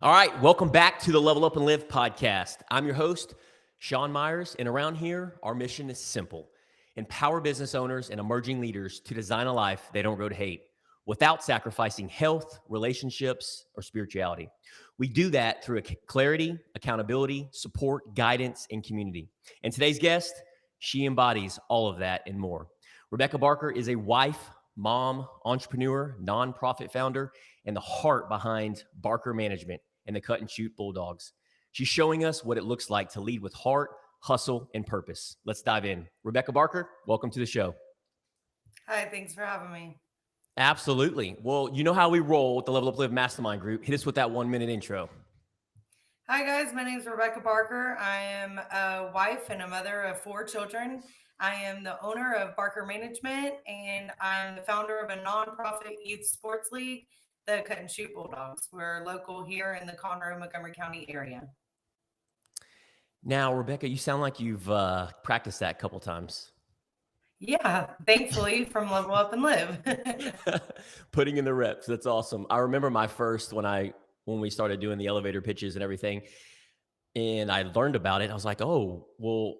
All right, welcome back to the Level Up and Live podcast. I'm your host, Sean Meyers, and around here, our mission is simple. Empower business owners and emerging leaders to design a life they don't grow to hate without sacrificing health, relationships, or spirituality. We do that through clarity, accountability, support, guidance, and community. And today's guest, she embodies all of that and more. Rebecca Barker is a wife, mom, entrepreneur, nonprofit founder, and the heart behind Barker Management and the Cut and Shoot Bulldogs. She's showing us what it looks like to lead with heart, hustle, and purpose. Let's dive in. Rebecca Barker, welcome to the show. Hi, thanks for having me. Absolutely. Well, you know how we roll with the Level Up Live Mastermind group. Hit us with that 1-minute intro. Hi, guys. My name is Rebecca Barker. I am a wife and a mother of 4 children. I am the owner of Barker Management, and I'm the founder of a nonprofit youth sports league, the Cut and Shoot Bulldogs. We're local here in the Conroe, Montgomery County area. Now, Rebecca, you sound like you've practiced that a couple times. Yeah, thankfully from Level Up and Live. Putting in the reps. That's awesome. I remember my first when we started doing the elevator pitches and everything, and I learned about it. I was like, oh, well,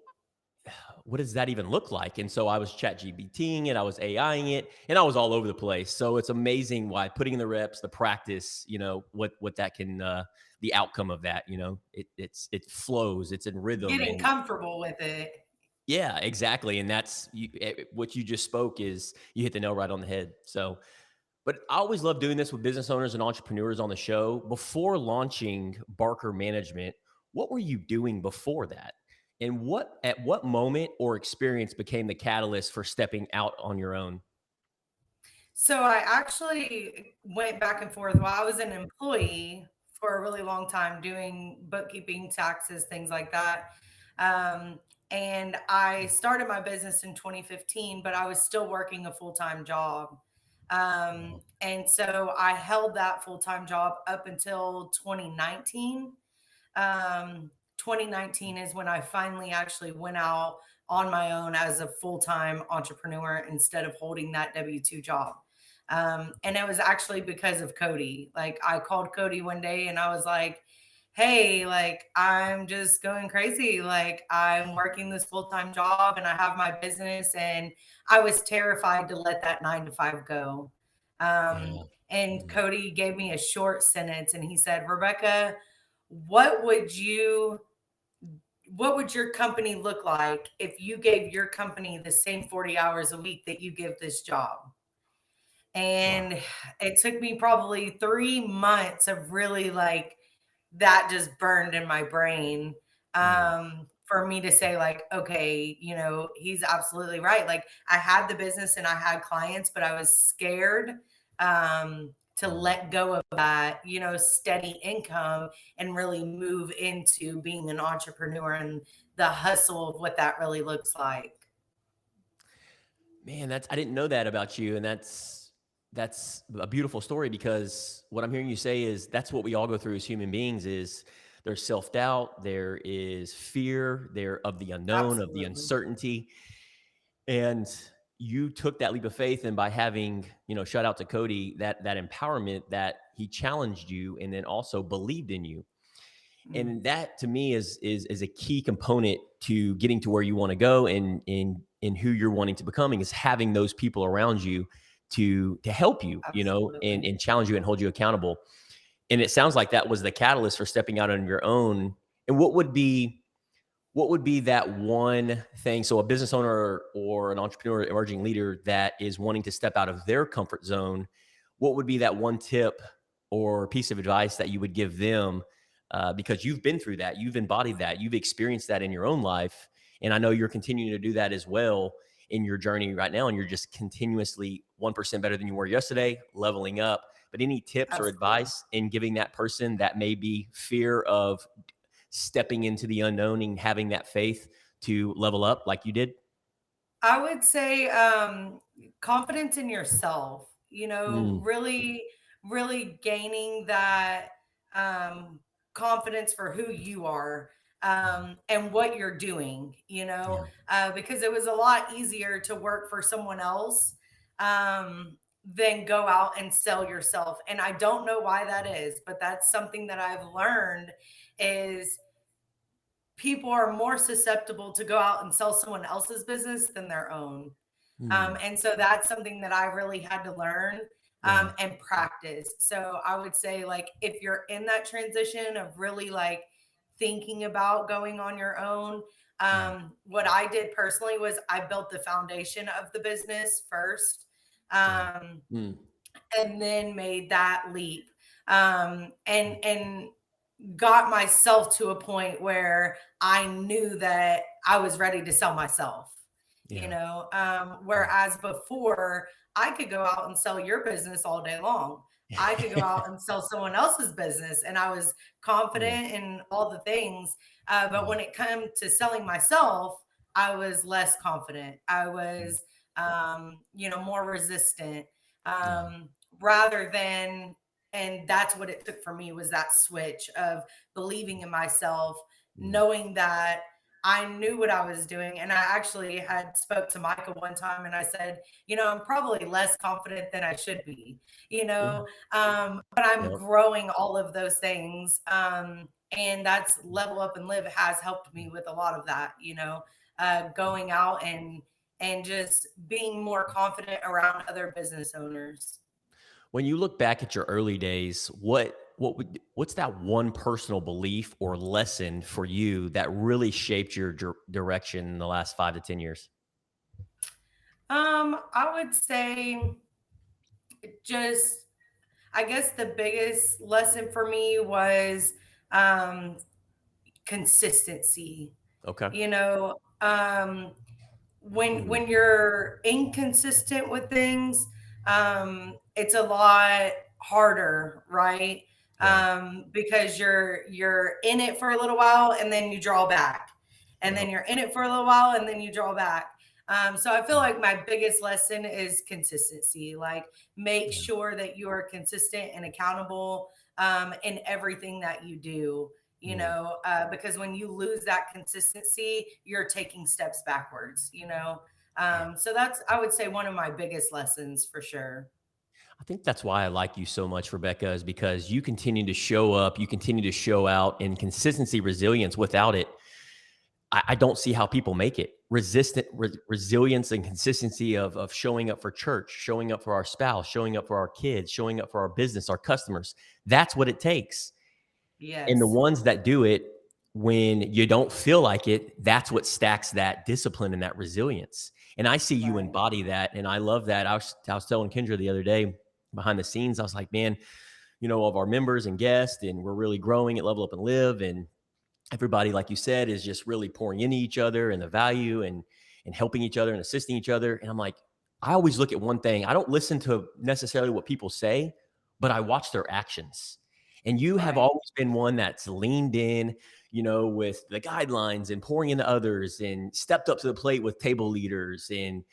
what does that even look like? And so I was ChatGPTing it, I was AIing it, and I was all over the place. So it's amazing why putting in the reps, the practice, what that can, the outcome of that, it flows, it's in rhythm. Getting comfortable with it. Yeah, exactly. And that's what you just spoke is you hit the nail right on the head. So, but I always love doing this with business owners and entrepreneurs on the show. Before launching Barker Management, what were you doing before that? And at what moment or experience became the catalyst for stepping out on your own? So I actually went back and forth. While I was an employee for a really long time doing bookkeeping, taxes, things like that. And I started my business in 2015, but I was still working a full-time job. And so I held that full-time job up until 2019. 2019 is when I finally actually went out on my own as a full-time entrepreneur instead of holding that W-2 job. And it was actually because of Cody. Like, I called Cody one day and I was like, hey, like, I'm just going crazy. Like, I'm working this full-time job and I have my business, and I was terrified to let that 9 to 5 go. And Cody gave me a short sentence and he said, Rebecca, what would your company look like if you gave your company the same 40 hours a week that you give this job? And it took me probably 3 months of really, like, that just burned in my brain, for me to say, like, okay, he's absolutely right. Like, I had the business and I had clients, but I was scared to let go of that, steady income and really move into being an entrepreneur and the hustle of what that really looks like. Man, I didn't know that about you. And that's a beautiful story, because what I'm hearing you say is that's what we all go through as human beings. Is there's self-doubt, there is fear, there of the unknown, Absolutely. of the uncertainty. And you took that leap of faith, and by having, shout out to Cody, that empowerment, that he challenged you and then also believed in you. And that to me is a key component to getting to where you want to go, and in who you're wanting to becoming, is having those people around you to help you, and challenge you and hold you accountable. And it sounds like that was the catalyst for stepping out on your own. And what would be that one thing? So a business owner or an entrepreneur, emerging leader that is wanting to step out of their comfort zone, what would be that one tip or piece of advice that you would give them? Because you've been through that, you've embodied that, you've experienced that in your own life. And I know you're continuing to do that as well in your journey right now. And you're just continuously 1% better than you were yesterday, leveling up. But any tips or advice in giving that person that may be fear of stepping into the unknown and having that faith to level up like you did? I would say confidence in yourself, really, really gaining that confidence for who you are and what you're doing, because it was a lot easier to work for someone else than go out and sell yourself. And I don't know why that is, but that's something that I've learned is people are more susceptible to go out and sell someone else's business than their own. And so that's something that I really had to learn Yeah. and practice. So I would say, like, if you're in that transition of really like thinking about going on your own, Yeah. what I did personally was I built the foundation of the business first, Yeah. um, and then made that leap. And got myself to a point where I knew that I was ready to sell myself, you Yeah. know, whereas before I could go out and sell your business all day long. I could go out and sell someone else's business and I was Yeah. confident in all the things. But Yeah. when it came to selling myself, I was less confident. I Mm. was, more resistant, Yeah. um, rather than, and that's what it took for me was that switch of believing in myself, Mm. knowing that I knew what I was doing. And I actually had spoke to Michael one time and I said, I'm probably less confident than I should be, Yeah. but I'm Yep. growing all of those things. And that's Level Up and Live has helped me with a lot of that, going out and just being more confident around other business owners. When you look back at your early days, what's that one personal belief or lesson for you that really shaped your direction in the last 5 to 10 years? I would say just, I guess the biggest lesson for me was um, consistency. Okay. You know, when Mm. you're inconsistent with things, it's a lot harder, right? Yeah. Because you're in it for a little while and then you draw back, and then Yep. you're in it for a little while and then you draw back. So I feel Mm. like my biggest lesson is consistency. Like, make Yeah. sure that you are consistent and accountable in everything that you do, Mm. because when you lose that consistency, you're taking steps backwards. So that's, I would say, one of my biggest lessons for sure. I think that's why I like you so much, Rebecca, is because you continue to show up, you continue to show out, and consistency, resilience. Without it, I don't see how people make it. Resilience and consistency of showing up for church, showing up for our spouse, showing up for our kids, showing up for our business, our customers. That's what it takes. And the Yes. ones that do it when you don't feel like it, that's what stacks that discipline and that resilience. And I see you Right. embody that. And I love that. I was telling Kendra the other day behind the scenes, I was like, man, of our members and guests, and we're really growing at Level Up and Live. And everybody, like you said, is just really pouring into each other and the value and helping each other and assisting each other. And I'm like, I always look at one thing. I don't listen to necessarily what people say, but I watch their actions. And you have Right. always been one that's leaned in, with the guidelines and pouring into others and stepped up to the plate with table leaders and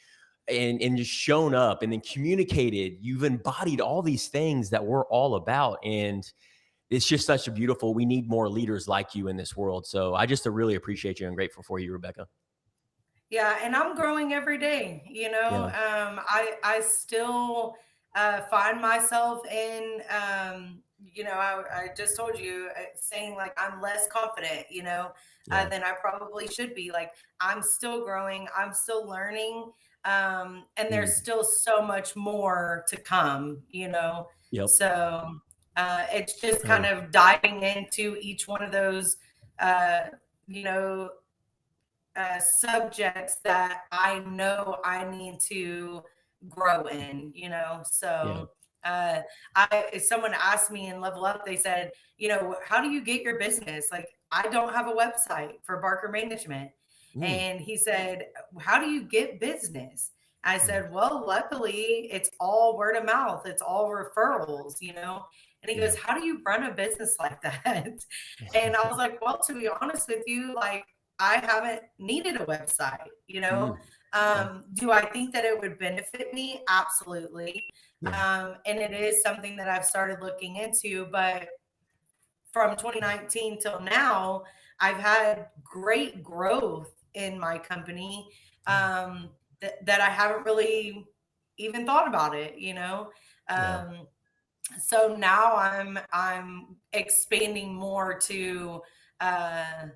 just shown up and then communicated. You've embodied all these things that we're all about. And it's just such a beautiful, we need more leaders like you in this world. So I just really appreciate you and grateful for you, Rebecca. Yeah, and I'm growing every day. Yeah. I still find myself in, I just told you, saying like I'm less confident, Yeah. than I probably should be. Like, I'm still growing, I'm still learning, and Mm. there's still so much more to come. Yep. So it's just kind Totally. of diving into each one of those. Uh, you know, Subjects that I know I need to grow in. Yeah. So if someone asked me in Level Up, they said, how do you get your business? Like, I don't have a website for Barker Management. Mm. And he said, how do you get business? I Yeah. said, well, luckily it's all word of mouth. It's all referrals. And he Yeah. goes, how do you run a business like that? And I was like, well, to be honest with you, like, I haven't needed a website. Mm. Yeah. Do I think that it would benefit me? Absolutely. Yeah. And it is something that I've started looking into, but from 2019 till now, I've had great growth in my company, Yeah. that I haven't really even thought about it, you know? Yeah. So now I'm expanding more to, uh,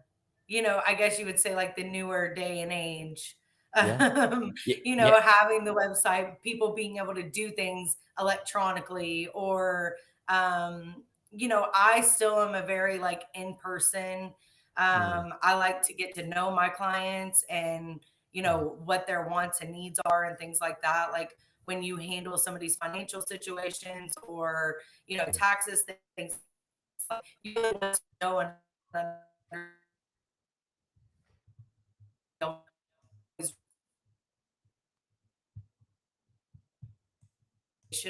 I guess you would say like the newer day and age. Yeah. Um, Yeah. Yeah. having the website, people being able to do things electronically, or I still am a very like in person. Mm, I like to get to know my clients and yeah. what their wants and needs are and things like that. Like when you handle somebody's financial situations or Yeah. taxes, things like you really want to know and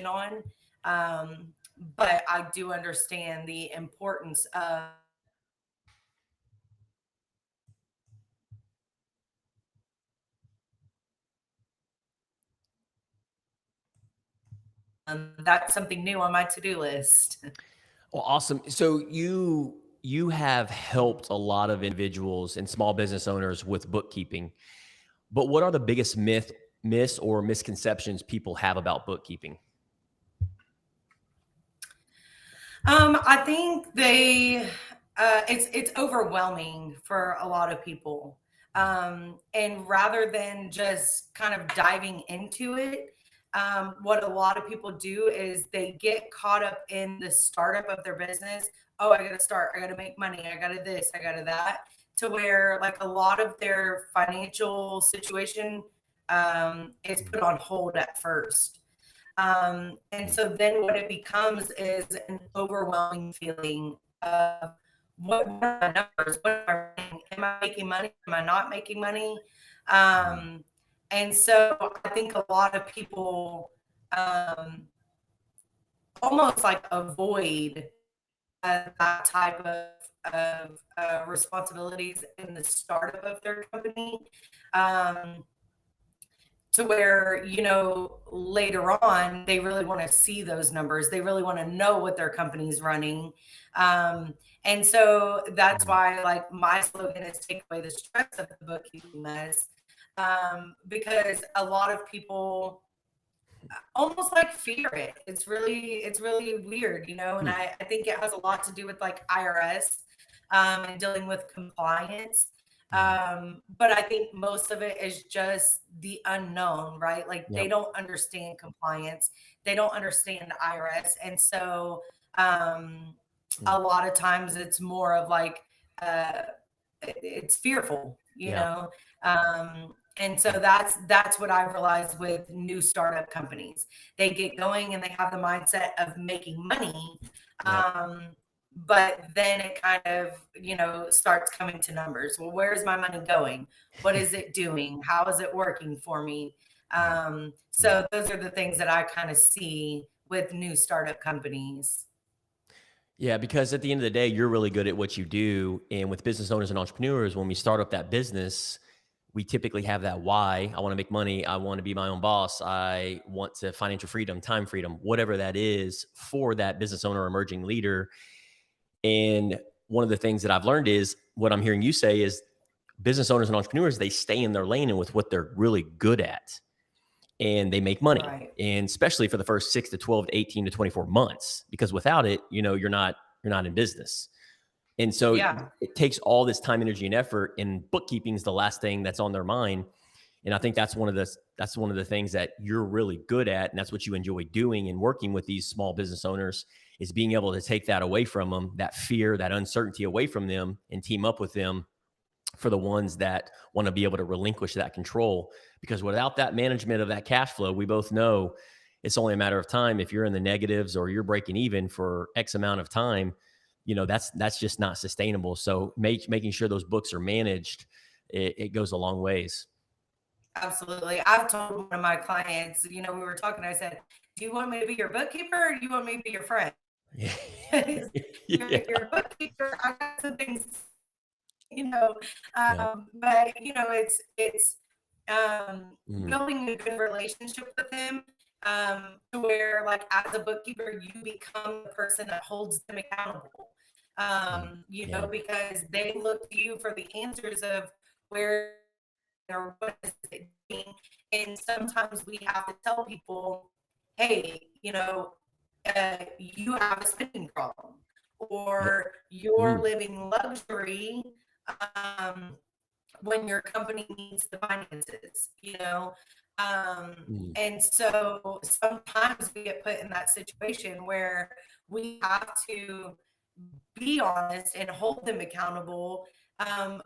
on. Um, but I do understand the importance of that's something new on my to-do list. Well, awesome. So you have helped a lot of individuals and small business owners with bookkeeping. But what are the biggest miss or misconceptions people have about bookkeeping? I think it's overwhelming for a lot of people. And rather than just kind of diving into it, what a lot of people do is they get caught up in the startup of their business. Oh, I got to start. I got to make money. I got to this. I got to that. To where like a lot of their financial situation is Mm, put on hold at first. And mm, so then what it becomes is an overwhelming feeling of what are my numbers? What am I running? Am I making money? Am I not making money? mm. Um, and so I think a lot of people um, almost like avoid that type of responsibilities in the startup of their company. Um, to where later on they really want to see those numbers, they really want to know what their company's running. And so that's Mm. why like my slogan is take away the stress of the bookkeeping mess, because a lot of people almost like fear it. It's really weird, and Hmm. I think it has a lot to do with like IRS, and dealing with compliance. Yeah. But I think most of it is just the unknown, right? Like they Yep. don't understand compliance, they don't understand IRS, and so um, Mm. a lot of times it's more of like uh, it's fearful, Yeah. and so that's what I've realized with new startup companies. They get going and they have the mindset of making money, Yep. um, but then it kind of starts coming to numbers. Well, where's my money going? What is it doing? How is it working for me? Yeah. Yeah. So those are the things that I kind of see with new startup companies. Yeah, because at the end of the day, you're really good at what you do. And with business owners and entrepreneurs, when we start up that business, we typically have that why. I want to make money. I want to be my own boss. I want to financial freedom, time freedom, whatever that is for that business owner or emerging leader. And one of the things that I've learned is what I'm hearing you say is business owners and entrepreneurs, they stay in their lane and with what they're really good at and they make money. Right. And especially for the first 6 to 12 to 18 to 24 months, because without it, you're not in business. And so Yeah, it takes all this time, energy, and effort, and bookkeeping is the last thing that's on their mind. And I think that's one of the things that you're really good at, and that's what you enjoy doing and working with these small business owners is being able to take that away from them, that fear, that uncertainty away from them, and team up with them for the ones that want to be able to relinquish that control. Because without that management of that cash flow, we both know it's only a matter of time. If you're in the negatives or you're breaking even for X amount of time, that's just not sustainable. So making sure those books are managed, it goes a long ways. absolutely. I've told one of my clients, we were talking, I said, do you want me to be your bookkeeper or do you want me to be your friend? Yeah. You're Yeah. your bookkeeper. I got some things, you know. Yeah. But it's Mm, building a good relationship with him, to where like as a bookkeeper, you become the person that holds them accountable. mm, yeah. Because they look to you for the answers of where or what is it doing? And sometimes we have to tell people, hey, you have a spending problem, Yeah. or you're Mm, living luxury um, when your company needs the finances, mm, and so sometimes we get put in that situation where we have to be honest and hold them accountable,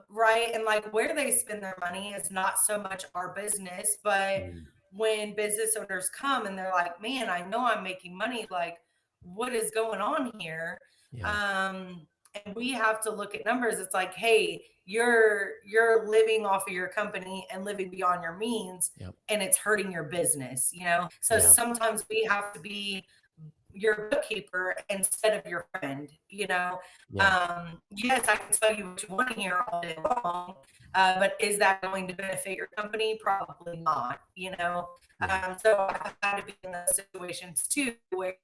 right? And like where they spend their money is not so much our business, but mm. when business owners come and they're like, man, I know I'm making money, like what is going on here? Yeah. um and we have to look at numbers. It's like, hey, you're living off of your company and living beyond your means, Yep. and it's hurting your business, so Yeah. sometimes we have to be your bookkeeper instead of your friend. Yeah. Yes, I can tell you what you want to hear all day long, but is that going to benefit your company? Probably not. Yeah. So I've had to be in those situations too, where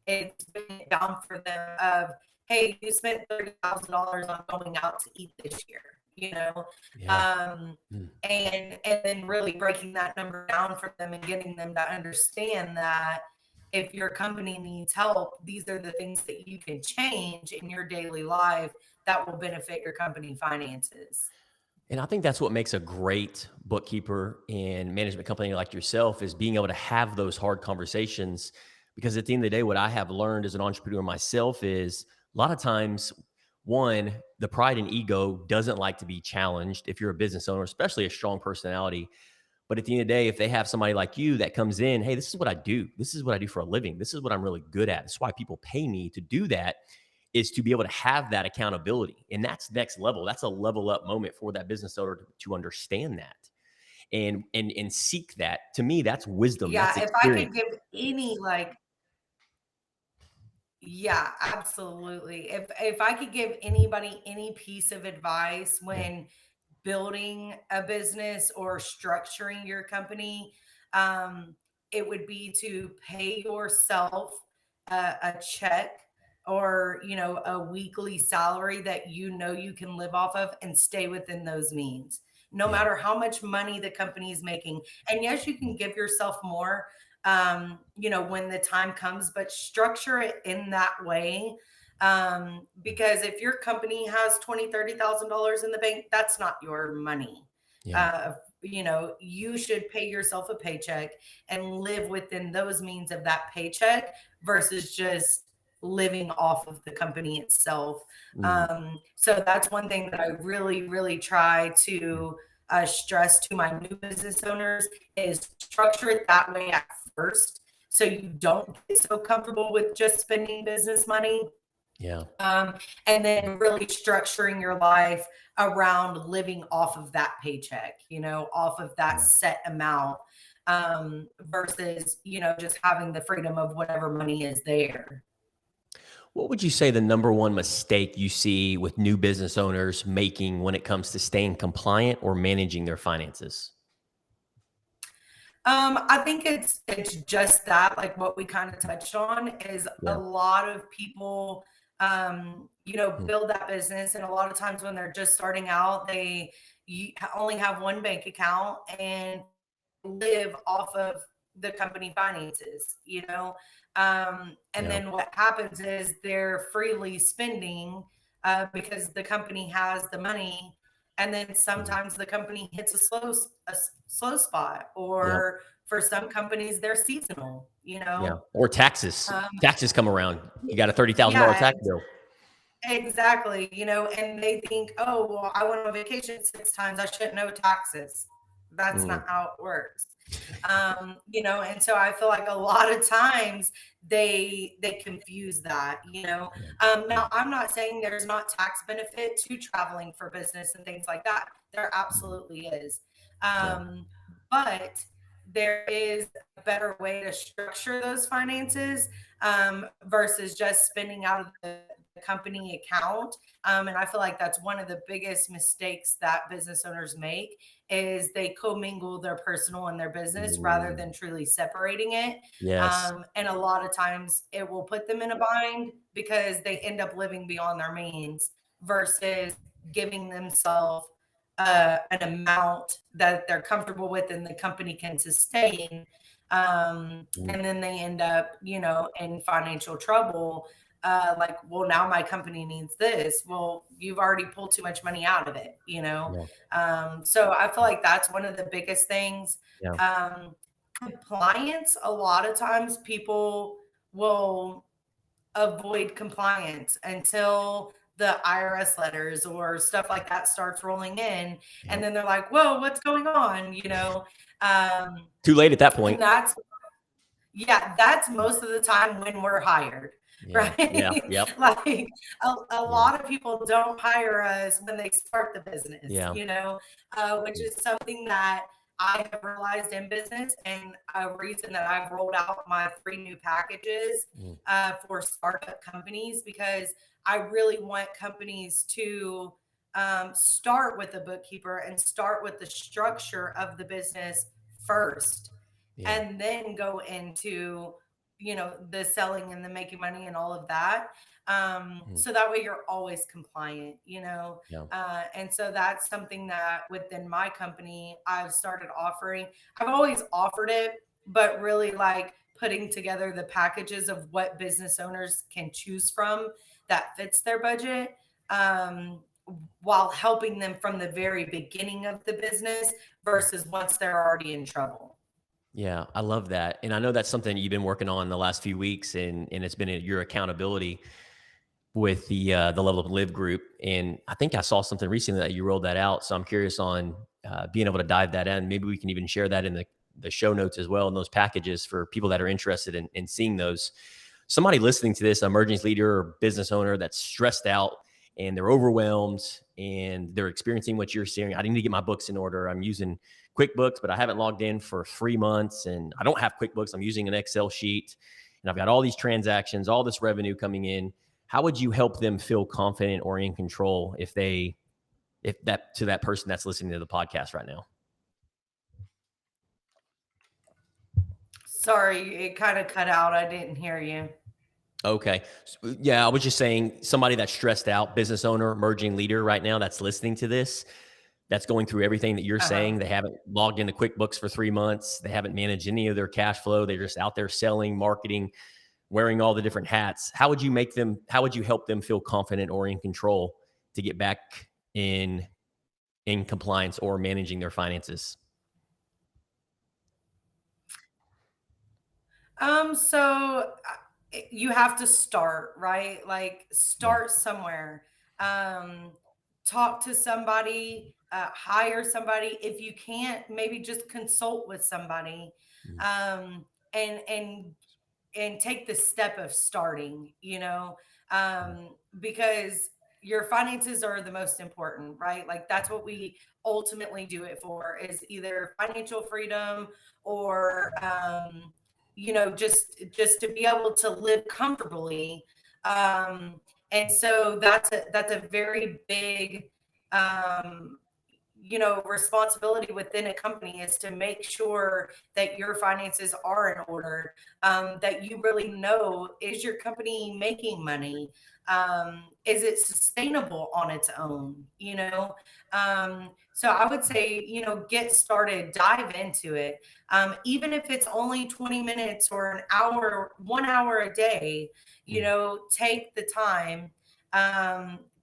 it's been down for them of, hey, you spent $30,000 on going out to eat this year. You know, Yeah. um, Mm. and then really breaking that number down for them and getting them to understand that if your company needs help, these are the things that you can change in your daily life that will benefit your company finances. And I think that's what makes a great bookkeeper and management company like yourself is being able to have those hard conversations. Because at the end of the day, what I have learned as an entrepreneur myself is a lot of times, one, the pride and ego doesn't like to be challenged if you're a business owner, especially a strong personality. But at the end of the day, if they have somebody like you that comes in, hey, this is what I do. This is what I do for a living. This is what I'm really good at. This is why people pay me to do that, is to be able to have that accountability. And that's next level. That's a level up moment for that business owner to understand that and seek that. To me, that's wisdom. That's Yeah, if I could experience. give any like yeah, absolutely. If I could give anybody any piece of advice Yeah. when building a business or structuring your company, um, it would be to pay yourself a check, or a weekly salary that you can live off of and stay within those means, no Yeah. matter how much money the company is making. And yes, you can give yourself more, when the time comes, but structure it in that way. Because if your company has 20, $30,000 in the bank, that's not your money. Yeah. uh, you should pay yourself a paycheck and live within those means of that paycheck versus just living off of the company itself. Mm. So that's one thing that I really, really try Yeah. to stress to my new business owners is structure it that way at first, so you don't get so comfortable with just spending business money, Yeah. um, and then really structuring your life around living off of that paycheck, off of that Yeah. set amount, versus, just having the freedom of whatever money is there. What would you say the number one mistake you see with new business owners making when it comes to staying compliant or managing their finances? I think it's just that, like what we kind of touched on, is a Yeah. lot of people, Mm. build that business, and a lot of times when they're just starting out, they only have one bank account and live off of the company finances, and Yeah. then what happens is they're freely spending, because the company has the money, and then Mhm. sometimes the company hits a slow spot, Yeah. or for some companies they're seasonal, Yeah. Or taxes. um, Taxes come around. You got a $30,000 yeah, tax bill. exactly, and they think, oh, well, I went on vacation 6 times, I shouldn't know taxes. That's Mm. not how it works. And so I feel like a lot of times they confuse that. Yeah. Now I'm not saying there's not tax benefit to traveling for business and things like that. There Mhm. absolutely is. Yeah. But there is a better way to structure those finances, versus just spending out of the company account. And I feel like that's one of the biggest mistakes that business owners make, is they commingle their personal and their business rather Mm. than truly separating it. Yes. And a lot of times it will put them in a bind because they end up living beyond their means versus giving themselves an amount that they're comfortable with and the company can sustain. And then they end up, in financial trouble. Like, well, now my company needs this. Well, you've already pulled too much money out of it, So I feel like that's one of the biggest things. Yeah. Compliance, a lot of times people will avoid compliance until the IRS letters or stuff like that starts rolling in. And then they're like, whoa, what's going on? Too late at that point. And that's most of the time when we're hired. Yeah. Right. Yeah. Yep. Like a lot of people don't hire us when they start the business, which is something that I have realized in business, and a reason that I've rolled out my 3 new packages for startup companies, because I really want companies to start with a bookkeeper and start with the structure of the business first, and then go into the selling and the making money and all of that. So that way you're always compliant, and so that's something that within my company I've started offering. I've always offered it, but really like putting together the packages of what business owners can choose from that fits their budget, while helping them from the very beginning of the business versus once they're already in trouble. Yeah, I love that. And I know that's something you've been working on the last few weeks, and it's been your accountability with the Level Up and Live group. And I think I saw something recently that you rolled that out. So I'm curious on being able to dive that in. Maybe we can even share that in the show notes as well, and those packages for people that are interested in seeing those. Somebody listening to this, emergency leader or business owner that's stressed out and they're overwhelmed and they're experiencing what you're seeing. I need to get my books in order. I'm using QuickBooks, but I haven't logged in for 3 months, and I don't have QuickBooks. I'm using an Excel sheet, and I've got all these transactions, all this revenue coming in. How would you help them feel confident or in control if that person that's listening to the podcast right now? Sorry, it kind of cut out. I didn't hear you. Okay. Yeah, I was just saying, somebody that's stressed out, business owner, emerging leader right now that's listening to this, that's going through everything that you're saying. They haven't logged into QuickBooks for 3 months. They haven't managed any of their cash flow. They're just out there selling, marketing, wearing all the different hats. How would you help them feel confident or in control to get back in compliance or managing their finances? So you have to start, right? Like start somewhere. Talk to somebody, hire somebody. If you can't, maybe just consult with somebody, and take the step of starting, because your finances are the most important, right? Like that's what we ultimately do it for, is either financial freedom or, just to be able to live comfortably. And so that's a very big, responsibility within a company, is to make sure that your finances are in order, that you really know, is your company making money? Is it sustainable on its own? So I would say, get started, dive into it. Even if it's only 20 minutes or an hour, 1 hour a day, take the time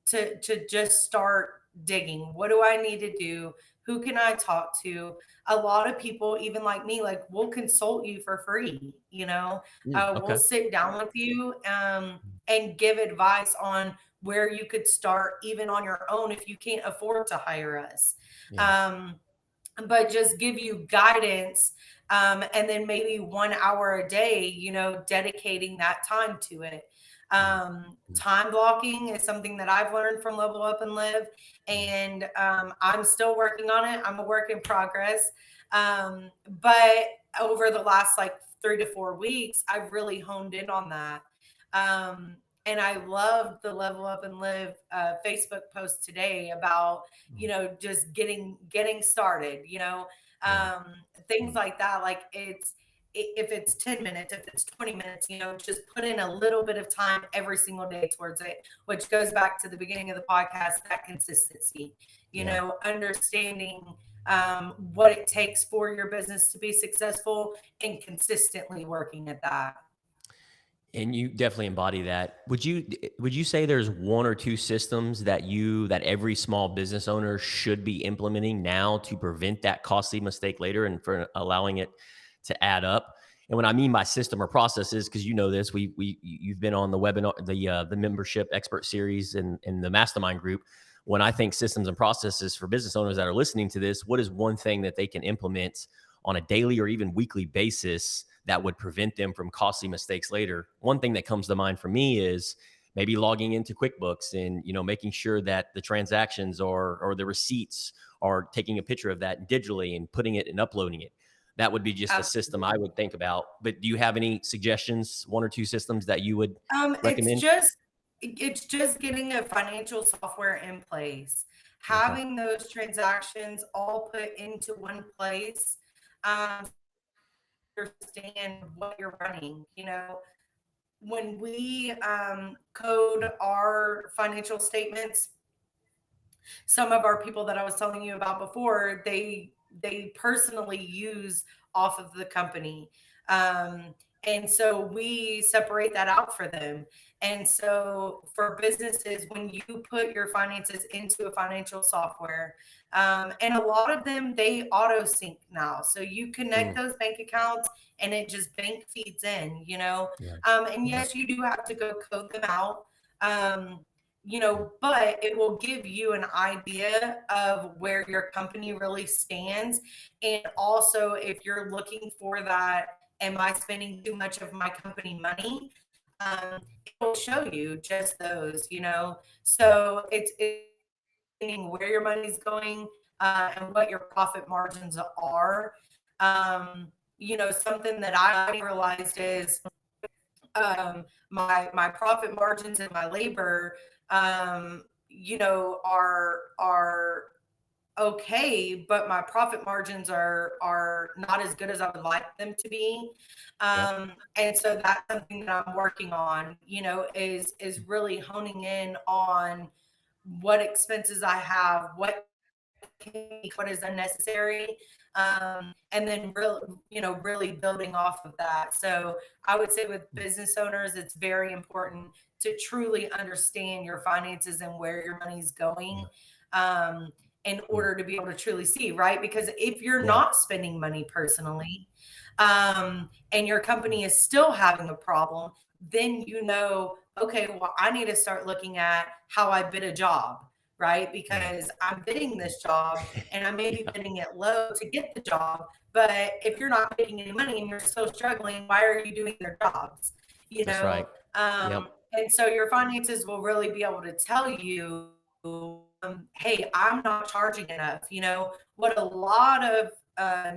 to just start digging. What do I need to do? Who can I talk to? A lot of people, even like me, like we'll consult you for free. Okay. We'll sit down with you and give advice on where you could start, even on your own, if you can't afford to hire us. But just give you guidance, and then maybe 1 hour a day, dedicating that time to it. Time blocking is something that I've learned from Level Up and Live, and I'm still working on it. I'm a work in progress. But over the last like 3 to 4 weeks, I've really honed in on that. And I love the Level Up and Live Facebook post today about, just getting started, things like that. Like if it's 10 minutes, if it's 20 minutes, just put in a little bit of time every single day towards it, which goes back to the beginning of the podcast, that consistency, understanding what it takes for your business to be successful and consistently working at that. And you definitely embody that. Would you say there's one or two systems that every small business owner should be implementing now to prevent that costly mistake later and for allowing it to add up? And what I mean by system or processes, because you know this, you've been on the webinar, the membership expert series and the mastermind group. When I think systems and processes for business owners that are listening to this, what is one thing that they can implement on a daily or even weekly basis that would prevent them from costly mistakes later? One thing that comes to mind for me is maybe logging into QuickBooks and, making sure that the transactions or the receipts are taking a picture of that digitally and putting it and uploading it. That would be just a system I would think about. But do you have any suggestions, one or two systems that you would recommend? It's just getting a financial software in place, having those transactions all put into one place. Understand what you're running. When we code our financial statements, some of our people that I was telling you about before, they personally use off of the company. And so we separate that out for them. And so for businesses, when you put your finances into a financial software, and a lot of them, they auto sync now. So you connect those bank accounts and it just bank feeds in, and yes, you do have to go code them out. But it will give you an idea of where your company really stands. And also, if you're looking for that, am I spending too much of my company money? It will show you just those, So it's where your money's going and what your profit margins are. Something that I realized is my profit margins and my labor are okay, but my profit margins are not as good as I would like them to be. And so that's something that I'm working on, is really honing in on what expenses I have, what is unnecessary, and then really building off of that. So I would say with business owners, it's very important to truly understand your finances and where your money's going, in order to be able to truly see, right? Because if you're not spending money personally, and your company is still having a problem, then okay, well, I need to start looking at how I bid a job, right? Because I'm bidding this job and I may be bidding it low to get the job. But if you're not making any money and you're still struggling, why are you doing their jobs? That's right. And so your finances will really be able to tell you, hey, I'm not charging enough. What a lot of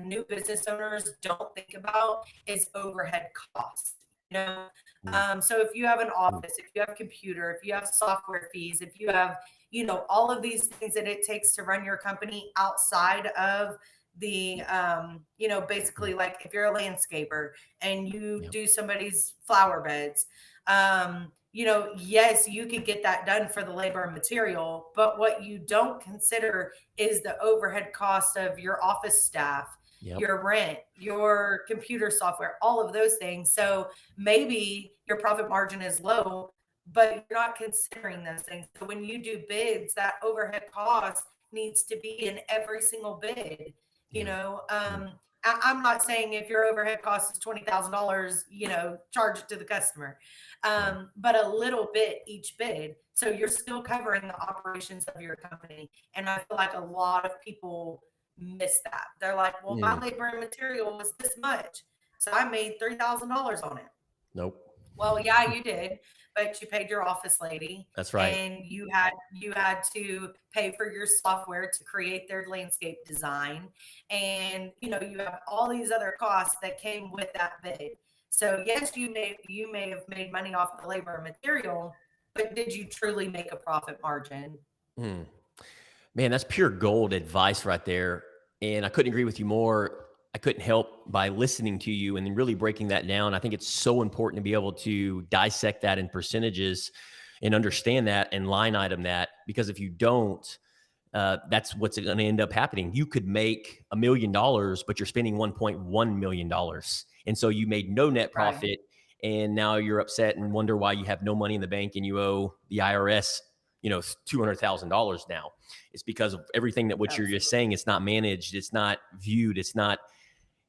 new business owners don't think about is overhead costs. So if you have an office, if you have a computer, if you have software fees, if you have, all of these things that it takes to run your company outside of the, basically like if you're a landscaper and you do somebody's flower beds, yes, you could get that done for the labor and material, but what you don't consider is the overhead cost of your office staff, your rent, your computer software, all of those things. So maybe your profit margin is low, but you're not considering those things. So when you do bids, that overhead cost needs to be in every single bid. I'm not saying if your overhead cost is $20,000, charge it to the customer, but a little bit each bid. So you're still covering the operations of your company. And I feel like a lot of people miss that. They're like, well, my labor and material was this much, so I made $3,000 on it. Nope. Well, yeah, you did, but you paid your office lady. That's right. And you had to pay for your software to create their landscape design. And you have all these other costs that came with that bid. So yes, you may have made money off of the labor and material, but did you truly make a profit margin? Man, that's pure gold advice right there. And I couldn't agree with you more. I couldn't help by listening to you and then really breaking that down. I think it's so important to be able to dissect that in percentages and understand that and line item that, because if you don't, that's what's going to end up happening. You could make $1 million, but you're spending $1.1 million. And so you made no net Right. profit. And now you're upset and wonder why you have no money in the bank and you owe the IRS, $200,000 now. It's because of everything that what you're just saying. It's not managed. It's not viewed.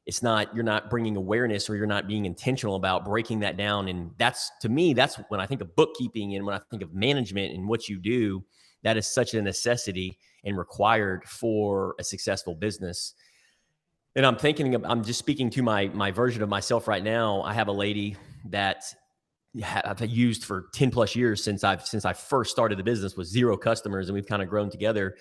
You're not bringing awareness, or you're not being intentional about breaking that down. And that's, to me, that's when I think of bookkeeping and when I think of management and what you do, that is such a necessity and required for a successful business. And I'm just speaking to my version of myself right now. I have a lady that I've used for 10 plus years since I first started the business with 0 customers. And we've kind of grown together,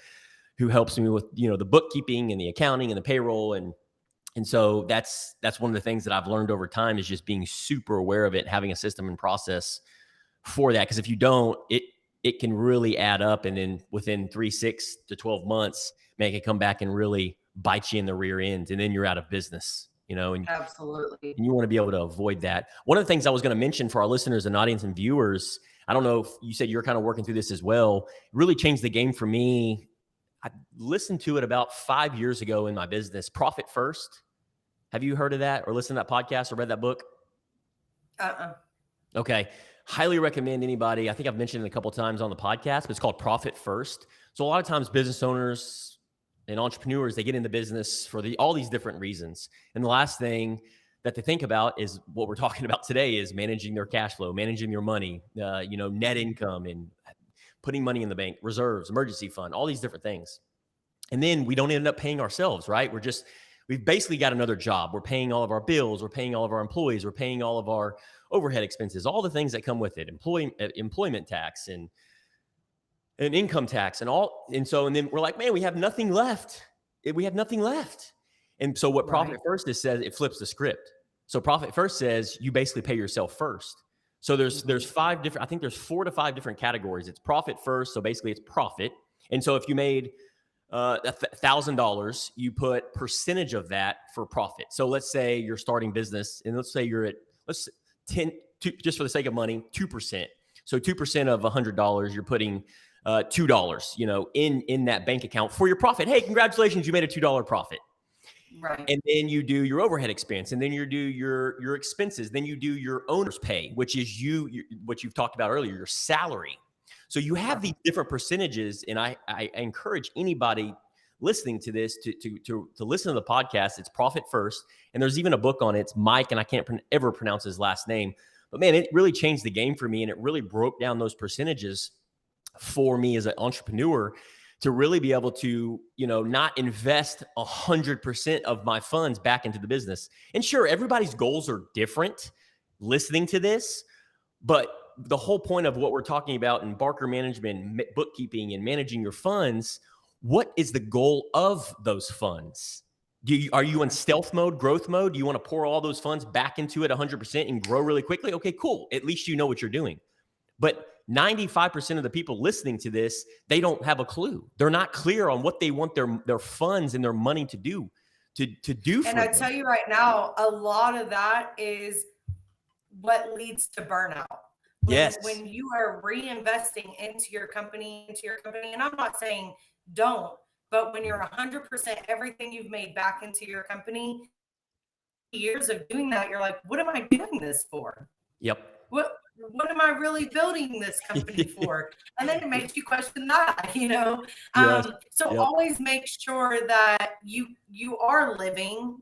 who helps me with, the bookkeeping and the accounting and the payroll. And so that's one of the things that I've learned over time, is just being super aware of it, having a system and process for that. Because if you don't, it can really add up. And then within 6 to 12 months, man, it can come back and really bite you in the rear end. And then you're out of business, and Absolutely. and you want to be able to avoid that. One of the things I was going to mention for our listeners and audience and viewers, I don't know if you said you're kind of working through this as well, really changed the game for me. I listened to it about 5 years ago in my business, Profit First. Have you heard of that or listened to that podcast or read that book? Okay. Highly recommend anybody. I think I've mentioned it a couple of times on the podcast, but it's called Profit First. So a lot of times business owners and entrepreneurs, they get into business for all these different reasons. And the last thing that they think about is what we're talking about today, is managing their cash flow, managing your money, net income, and putting money in the bank, reserves, emergency fund, all these different things. And then we don't end up paying ourselves, right? We've basically got another job. We're paying all of our bills. We're paying all of our employees. We're paying all of our overhead expenses, all the things that come with it, employment tax and income tax and all. And then we're like, man, we have nothing left. We have nothing left. And so what Profit First says, it flips the script. So Profit First says you basically pay yourself first. So there's 4 to 5 different categories. It's Profit First. So basically it's profit. And so if you made $1,000, you put percentage of that for profit. So let's say you're starting business, and let's say you're at 10, just for the sake of money, 2%. So 2% of $100, you're putting $2, in that bank account for your profit. Hey, congratulations, you made a $2 profit. Right. And then you do your overhead expense, and then you do your expenses. Then you do your owner's pay, which is what you've talked about earlier, your salary. So you have these different percentages, and I encourage anybody listening to this to listen to the podcast. It's Profit First, and there's even a book on it. It's Mike, and I can't ever pronounce his last name, but man, it really changed the game for me, and it really broke down those percentages for me as an entrepreneur to really be able to, not invest 100% of my funds back into the business. And sure, everybody's goals are different listening to this, but the whole point of what we're talking about in Barker Management, bookkeeping, and managing your funds, what is the goal of those funds? Are you in stealth mode, growth mode? Do you want to pour all those funds back into it 100% and grow really quickly? Okay, cool. At least you know what you're doing. But 95% of the people listening to this, they don't have a clue. They're not clear on what they want their funds and their money to do And I tell you right now, a lot of that is what leads to burnout. When you are reinvesting into your company, and I'm not saying don't, but when you're 100% everything you've made back into your company, years of doing that, you're like, what am I doing this for? Yep. What am I really building this company for? And then it makes you question that, So always make sure that you are living,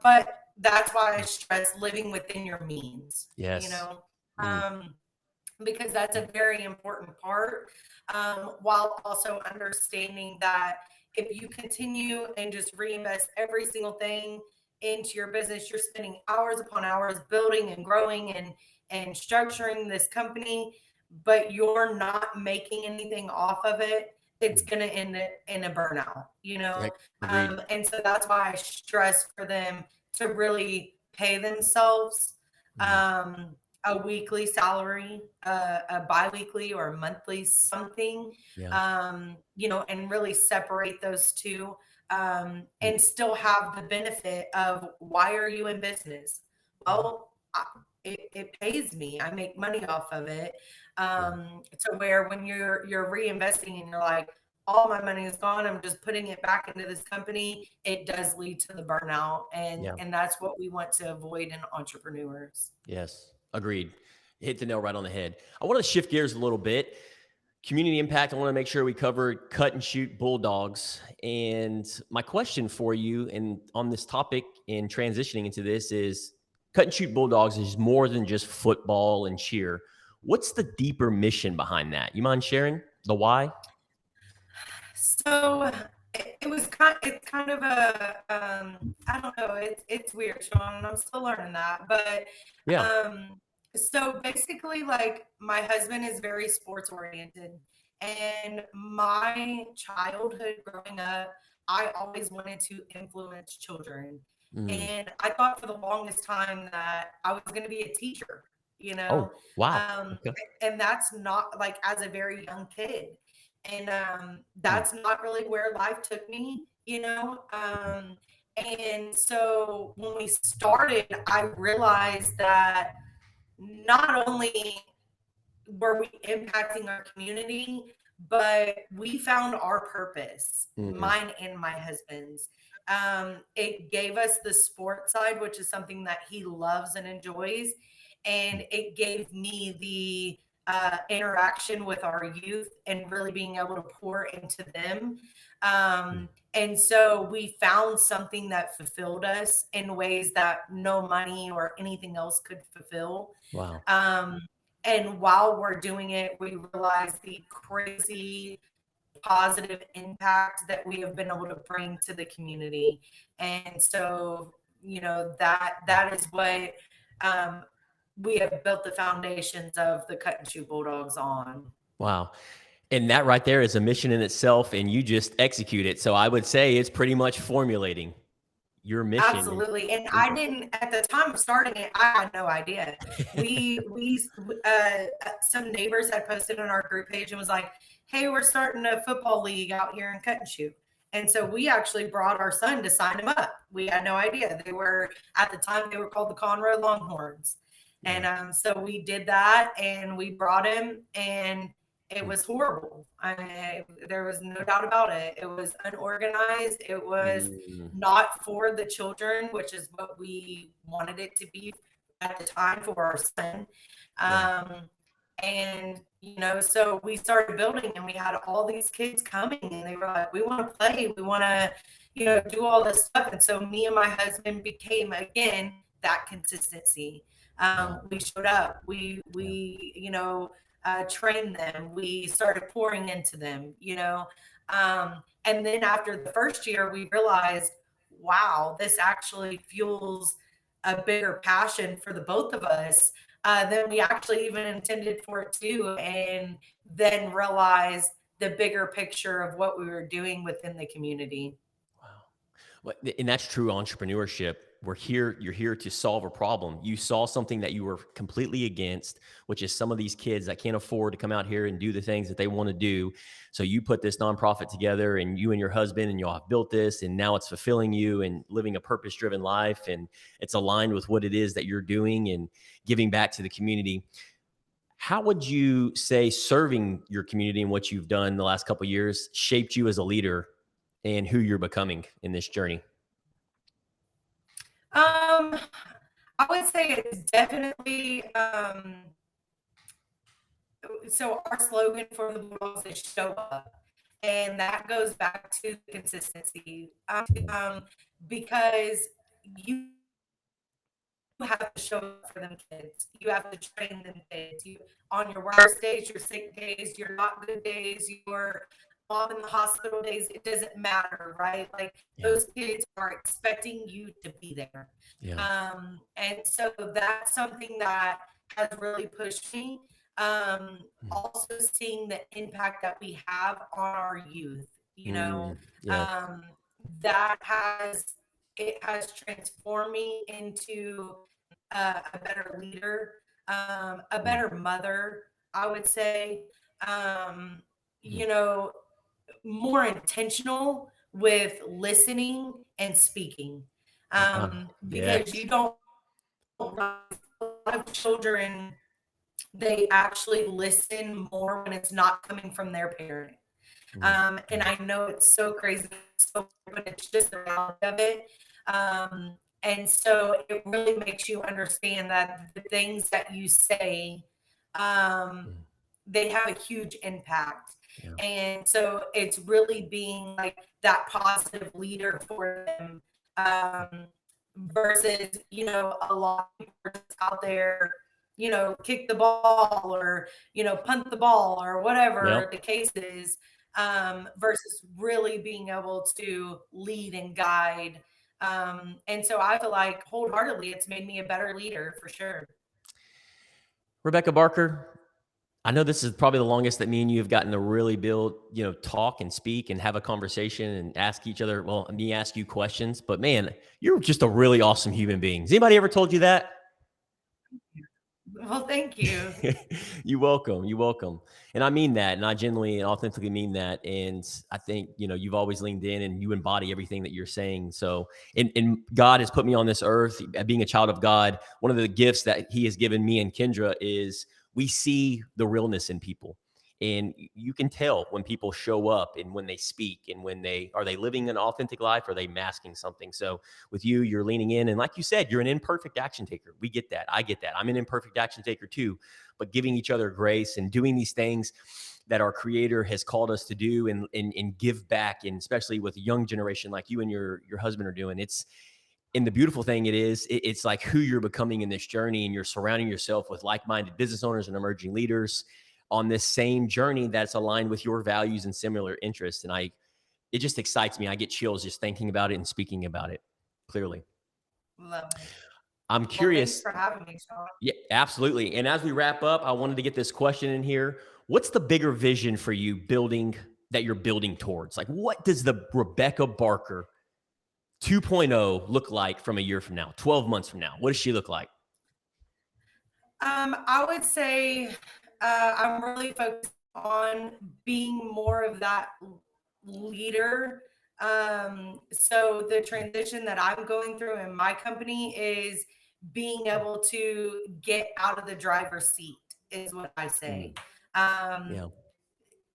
but that's why I stress living within your means. Yes. Because that's a very important part, while also understanding that if you continue and just reinvest every single thing into your business, you're spending hours upon hours building and growing and structuring this company, but you're not making anything off of it, it's going to end in a burnout, and so that's why I stress for them to really pay themselves a weekly salary, a biweekly or monthly something, and really separate those two. and still have the benefit of, why are you in business? Well, it pays me. I make money off of it. To where when you're reinvesting and you're like, all my money is gone, I'm just putting it back into this company, it does lead to the burnout. Yeah. And that's what we want to avoid in entrepreneurs. Yes. Agreed. Hit the nail right on the head. I want to shift gears a little bit. Community impact. I want to make sure we cover Cut and Shoot Bulldogs. And my question for you, and on this topic and transitioning into this, is Cut and Shoot Bulldogs is more than just football and cheer. What's the deeper mission behind that? You mind sharing the why? So it's kind of a, I don't know, it's weird, Sean, I'm still learning that, but Yeah. so basically, like, my husband is very sports oriented, and my childhood growing up, I always wanted to influence children. Mm. And I thought for the longest time that I was going to be a teacher, you know, Oh, wow. um, Okay. and that's not, like, as a very young kid. And Mm. that's not really where life took me, you know. And so when we started, I realized that not only were we impacting our community, but we found our purpose, Mm. mine and my husband's. It gave us the sports side, which is something that he loves and enjoys. And it gave me the interaction with our youth and really being able to pour into them. And so we found something that fulfilled us in ways that no money or anything else could fulfill. Wow. Um, and while we're doing it, we realize the crazy positive impact that we have been able to bring to the community. And so, that is what um, we have built the foundations of the Cut and Shoot Bulldogs on. Wow. And that right there is a mission in itself, and you just execute it. So I would say it's pretty much formulating your mission. Absolutely. And I didn't, at the time of starting it, I had no idea. Some neighbors had posted on our group page and was like, hey, we're starting a football league out here in Cut and Shoot. And so we actually brought our son to sign him up. We had no idea. At the time, they were called the Conroe Longhorns. And so we did that, and we brought him, and it was horrible. There was no doubt about it. It was unorganized. It was not for the children, which is what we wanted it to be at the time for our son. And, so we started building, and we had all these kids coming, and they were like, we want to play. We want to, do all this stuff. And so me and my husband became, again, that consistency. We showed up. We trained them. We started pouring into them, and then after the first year, we realized, wow, this actually fuels a bigger passion for the both of us than we actually even intended for it to. And then realized the bigger picture of what we were doing within the community. Wow. Well, and that's true entrepreneurship. You're here to solve a problem. You saw something that you were completely against, which is some of these kids that can't afford to come out here and do the things that they want to do. So you put this nonprofit together, and you and your husband and y'all have built this, and now it's fulfilling you and living a purpose-driven life. And it's aligned with what it is that you're doing and giving back to the community. How would you say serving your community and what you've done the last couple of years shaped you as a leader and who you're becoming in this journey? I would say it's definitely so our slogan for the Bulldogs is show up. And that goes back to consistency. Because you have to show up for them kids. You have to train them kids. On your worst days, your sick days, your not good days, your mom in the hospital days, it doesn't matter, right? Like, those kids are expecting you to be there. And so that's something that has really pushed me. Also seeing the impact that we have on our youth, that has transformed me into a better leader, a better mother, I would say, more intentional with listening and speaking. Because Yes. you don't, a lot of children, they actually listen more when it's not coming from their parent. Mm, And I know it's so crazy, but it's just the reality of it. And so it really makes you understand that the things that you say, um, mm, they have a huge impact. yeah. And so it's really being like that positive leader for them, versus, a lot of people are just out there, kick the ball or, punt the ball or whatever Yep. the case is, versus really being able to lead and guide. And so I feel like wholeheartedly, it's made me a better leader for sure. Rebecca Barker, I know this is probably the longest that me and you have gotten to really build, talk and speak and have a conversation and ask each other. Well, me ask you questions, but man, you're just a really awesome human being. Has anybody ever told you that? Well, thank you. You're welcome. You're welcome. And I mean that. And I genuinely and authentically mean that. And I think, you've always leaned in and you embody everything that you're saying. So, and God has put me on this earth, being a child of God. One of the gifts that he has given me and Kendra is we see the realness in people. And you can tell when people show up and when they speak and when are they living an authentic life? Or are they masking something? So with you, you're leaning in. And like you said, you're an imperfect action taker. We get that. I get that. I'm an imperfect action taker too. But giving each other grace and doing these things that our creator has called us to do and give back. And especially with a young generation like you and your husband are doing, and the beautiful thing it's like who you're becoming in this journey, and you're surrounding yourself with like-minded business owners and emerging leaders on this same journey that's aligned with your values and similar interests. And it just excites me. I get chills just thinking about it and speaking about it clearly. Love it. I'm Well, thanks curious. for having me, Sean. Yeah, absolutely. And as we wrap up, I wanted to get this question in here. What's the bigger vision for you that you're building towards? Like, what does the Rebecca Barker 2.0 look like from a year from now, 12 months from now? What does she look like? I would say I'm really focused on being more of that leader. So the transition that I'm going through in my company is being able to get out of the driver's seat, is what I say. Mm, Um, yeah.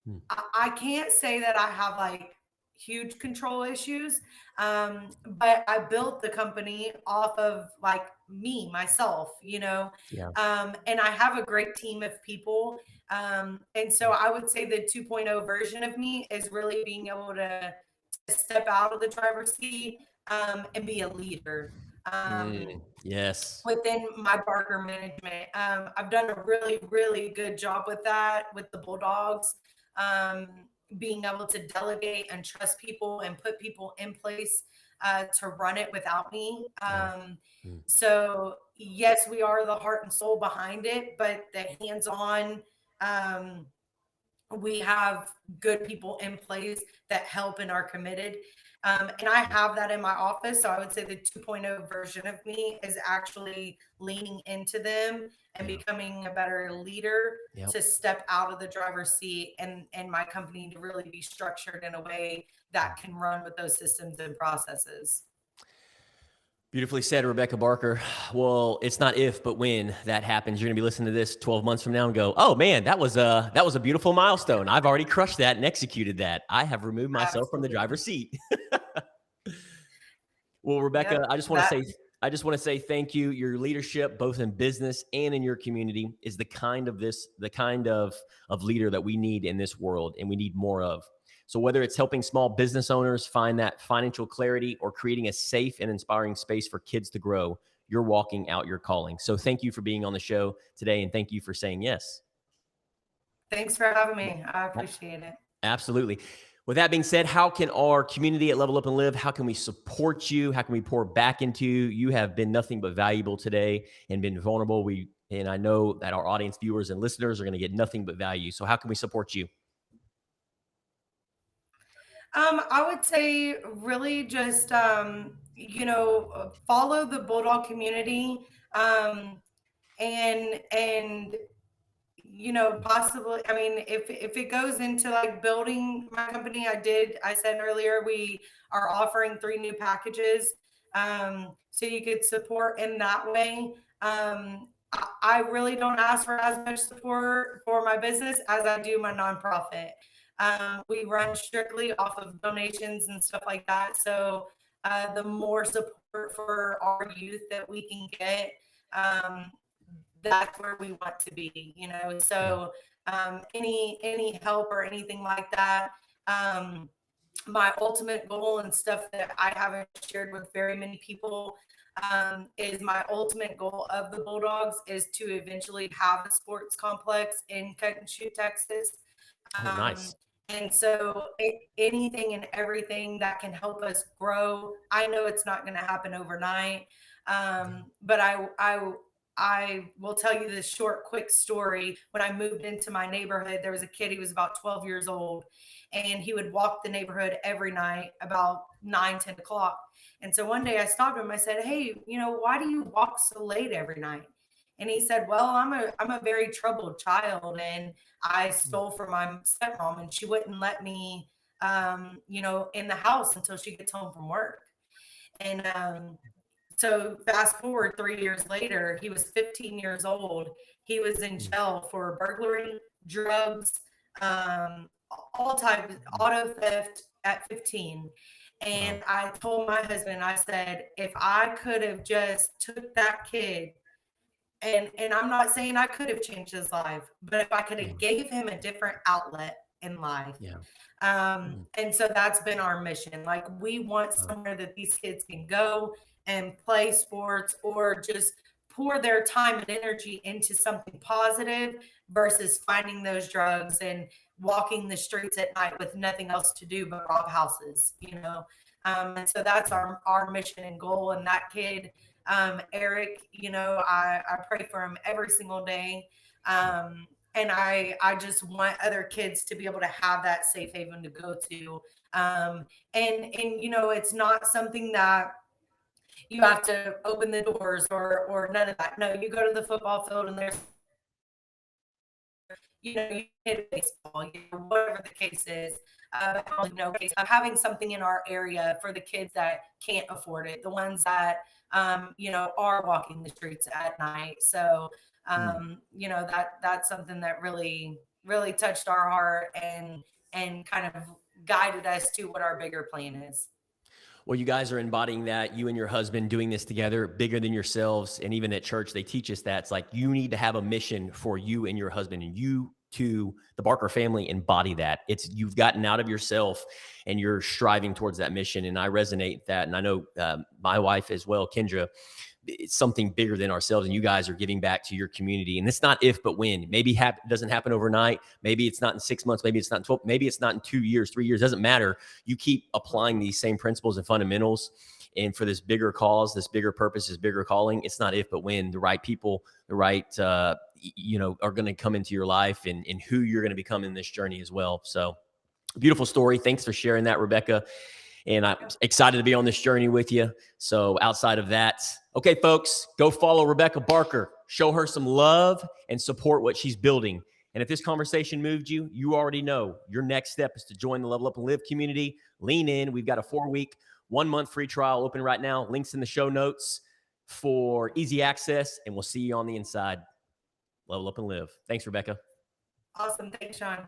Mm, I can't say that I have like huge control issues, but I built the company off of like myself, yeah. and I have a great team of people. And so I would say the 2.0 version of me is really being able to step out of the driver's seat, and be a leader. Um, Yes. Within my Barker management. I've done a really, really good job with that with the Bulldogs, um, being able to delegate and trust people and put people in place to run it without me. Yeah. Mm, So, yes, we are the heart and soul behind it, but the hands on, um, we have good people in place that help and are committed. And I have that in my office. So I would say the 2.0 version of me is actually leaning into them and yeah. becoming a better leader Yep. to step out of the driver's seat, and my company to really be structured in a way that can run with those systems and processes. Beautifully said, Rebecca Barker. Well, it's not if, but when that happens. You're going to be listening to this 12 months from now and go, "Oh man, that was a beautiful milestone. I've already crushed that and executed that. I have removed myself from the Absolutely. driver's seat." Well, Rebecca, Yep. That I just want to say thank you. Your leadership, both in business and in your community, is the kind of leader that we need in this world, and we need more of. So whether it's helping small business owners find that financial clarity or creating a safe and inspiring space for kids to grow, you're walking out your calling. So thank you for being on the show today, and thank you for saying yes. Thanks for having me. I appreciate it. Absolutely. With that being said, how can our community at Level Up and Live, how can we support you? How can we pour back into you? You have been nothing but valuable today and been vulnerable. And I know that our audience, viewers, and listeners are going to get nothing but value. So how can we support you? I would say really just follow the Bulldog community, and possibly, I mean, if it goes into like building my company, I said earlier, we are offering 3 new packages. So you could support in that way. I really don't ask for as much support for my business as I do my nonprofit. We run strictly off of donations and stuff like that. So the more support for our youth that we can get, that's where we want to be, So any help or anything like that. My ultimate goal and stuff that I haven't shared with very many people, is my ultimate goal of the Bulldogs is to eventually have a sports complex in Cut and Shoot, Texas. Oh, nice. And so anything and everything that can help us grow. I know it's not going to happen overnight. But I will tell you this short, quick story. When I moved into my neighborhood, there was a kid, he was about 12 years old, and he would walk the neighborhood every night about 9, 10 o'clock. And so one day I stopped him. I said, "Hey, why do you walk so late every night?" And he said, "Well, I'm a very troubled child, and I stole from my stepmom, and she wouldn't let me, in the house until she gets home from work." And so fast forward 3 years later, he was 15 years old. He was in jail for burglary, drugs, all types, auto theft at 15. And I told my husband, I said, if I could have just took that kid, and I'm not saying I could have changed his life, but if I could have gave him a different outlet in life. And so that's been our mission. Like, we want somewhere that these kids can go and play sports or just pour their time and energy into something positive versus finding those drugs and walking the streets at night with nothing else to do but rob houses. And so that's our mission and goal. And that kid, Eric, I pray for him every single day. And I just want other kids to be able to have that safe haven to go to. And it's not something that you have to open the doors or none of that. No, you go to the football field and there's, you hit baseball, whatever the case is. Having something in our area for the kids that can't afford it, the ones that, are walking the streets at night. So, that's something that really, really touched our heart and kind of guided us to what our bigger plan is. Well, you guys are embodying that, you and your husband doing this together, bigger than yourselves. And even at church, they teach us that. It's like, you need to have a mission for you and your husband, and you to the Barker family embody that. You've gotten out of yourself and you're striving towards that mission. And I resonate with that. And I know my wife as well, Kendra, it's something bigger than ourselves, and you guys are giving back to your community. And it's not if, but when. Maybe it doesn't happen overnight. Maybe it's not in 6 months. Maybe it's not in 12. Maybe it's not in 2 years, 3 years. Doesn't matter. You keep applying these same principles and fundamentals. And for this bigger cause, this bigger purpose, this bigger calling, it's not if, but when. The right people, the right, are going to come into your life, and who you're going to become in this journey as well. So, beautiful story. Thanks for sharing that, Rebecca. And I'm excited to be on this journey with you. So outside of that, okay, folks, go follow Rebecca Barker. Show her some love and support what she's building. And if this conversation moved you, you already know your next step is to join the Level Up and Live community. Lean in. We've got a 4-week, 1-month free trial open right now. Links in the show notes for easy access. And we'll see you on the inside. Level Up and Live. Thanks, Rebecca. Awesome. Thanks, Sean.